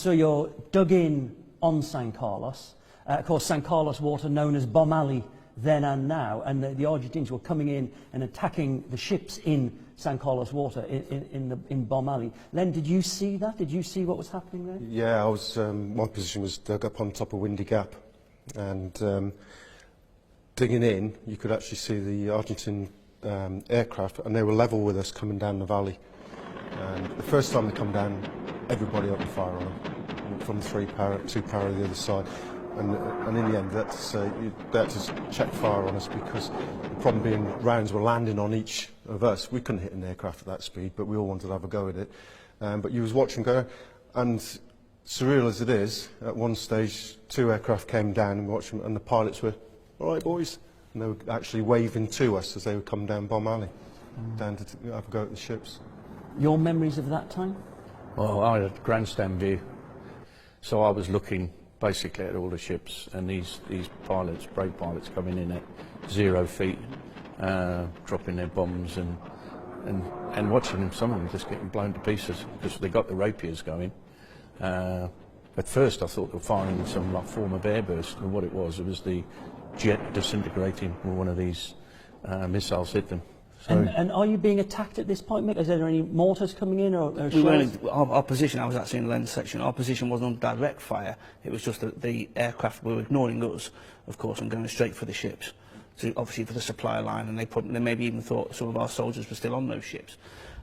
So you're dug in on San Carlos. Of course, San Carlos water known as Bomb Alley then and now, and the Argentines were coming in and attacking the ships in San Carlos water in Bomb Alley. Len, did you see that? Did you see what was happening there? Yeah, I was. My position was dug up on top of Windy Gap, and digging in, you could actually see the Argentine aircraft, and they were level with us coming down the valley. And the first time they come down, everybody opened fire on them from 2 para the other side. And in the end, they had to check fire on us because the problem being rounds were landing on each of us. We couldn't hit an aircraft at that speed, but we all wanted to have a go at it. But you was watching go, and surreal as it is, at one stage 2 aircraft came down and watched them, and the pilots were, "All right, boys," and they were actually waving to us as they would come down Bomb Alley, down to have a go at the ships. Your memories of that time? Well, I had a grandstand view, so I was looking basically at all the ships, and these pilots, brave pilots, coming in at 0 feet, dropping their bombs, and watching them, some of them just getting blown to pieces because they got the rapiers going. At first I thought they were firing some form of airburst, and what it was the jet disintegrating when one of these missiles hit them. So and are you being attacked at this point, Mick? Is there any mortars coming in or we weren't, our position, I was actually in the lens section, our position wasn't on direct fire. It was just that the aircraft were ignoring us, of course, and going straight for the ships. So obviously for the supply line, and they maybe even thought some of our soldiers were still on those ships.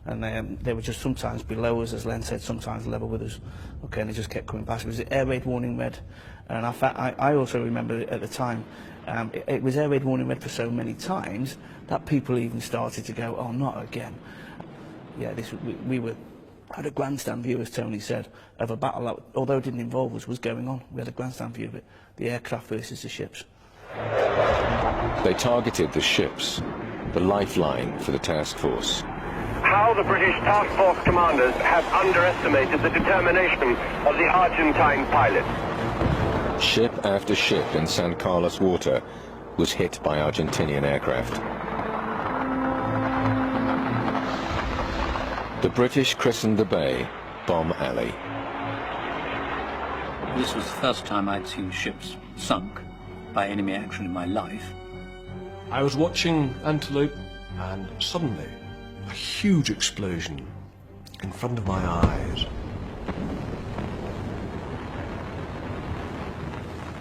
And they were just sometimes below us, as Len said, sometimes level with us. Okay, and they just kept coming past. It was the air raid warning red. And I also remember at the time, it was air raid warning red for so many times that people even started to go, "Oh, not again." Yeah, we had a grandstand view, as Tony said, of a battle that, although it didn't involve us, was going on. We had a grandstand view of it, the aircraft versus the ships. They targeted the ships, the lifeline for the task force. How the British task force commanders have underestimated the determination of the Argentine pilots. Ship after ship in San Carlos water was hit by Argentinian aircraft. The British christened the bay Bomb Alley. This was the first time I'd seen ships sunk by enemy action in my life. I was watching Antelope, and suddenly a huge explosion in front of my eyes.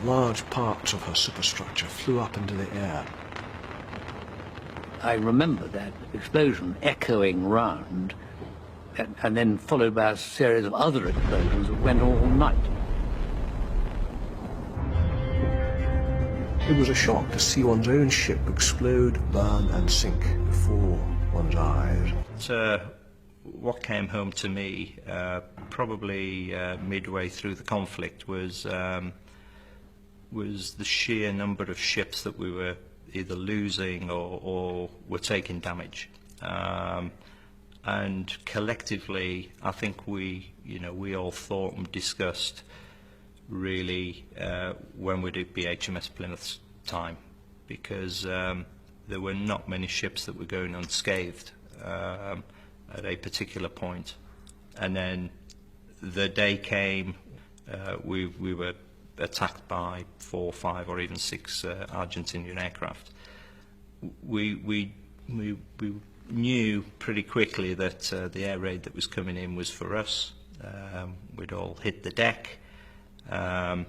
Large parts of her superstructure flew up into the air. I remember that explosion echoing round, and then followed by a series of other explosions that went all night. It was a shock to see one's own ship explode, burn and sink before one's eyes. What came home to me probably midway through the conflict was the sheer number of ships that we were either losing or were taking damage. And collectively, I think we all thought and discussed really when would it be HMS Plymouth's time, because there were not many ships that were going unscathed at a particular point. And then the day came, we were attacked by 4, 5 or even 6 Argentinian aircraft. We knew pretty quickly that the air raid that was coming in was for us. We'd all hit the deck. I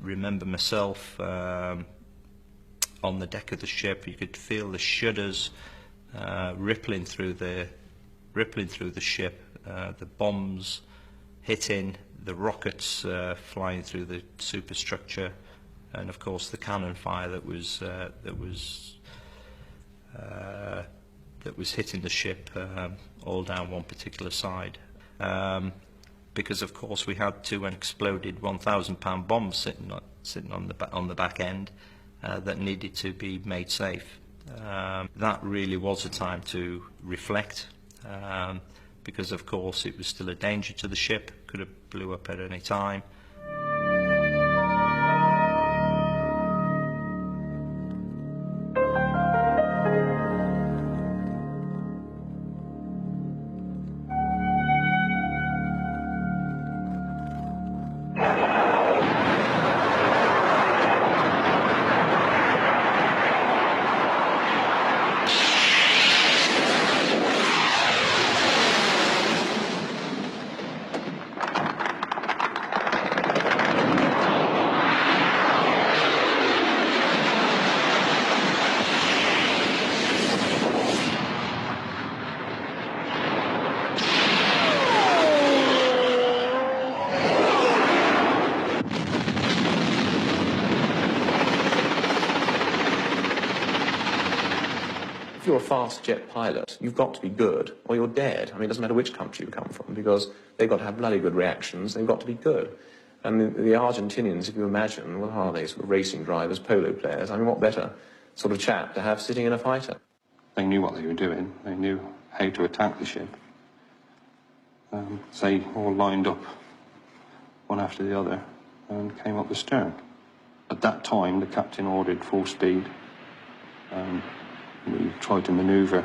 remember myself on the deck of the ship. You could feel the shudders rippling through the ship, the bombs hitting, the rockets flying through the superstructure, and of course the cannon fire that was hitting the ship all down one particular side. Because of course we had 2 unexploded 1,000-pound bombs sitting on the back end that needed to be made safe. That really was a time to reflect, because of course it was still a danger to the ship, could have blew up at any time. you're a fast jet pilot, you've got to be good, or you're dead. I mean, it doesn't matter which country you come from, because they've got to have bloody good reactions, they've got to be good. And the Argentinians, if you imagine, well, are they sort of racing drivers, polo players? I mean, what better sort of chap to have sitting in a fighter? They knew what they were doing. They knew how to attack the ship. So they all lined up, one after the other, and came up the stern. At that time, the captain ordered full speed. We tried to manoeuvre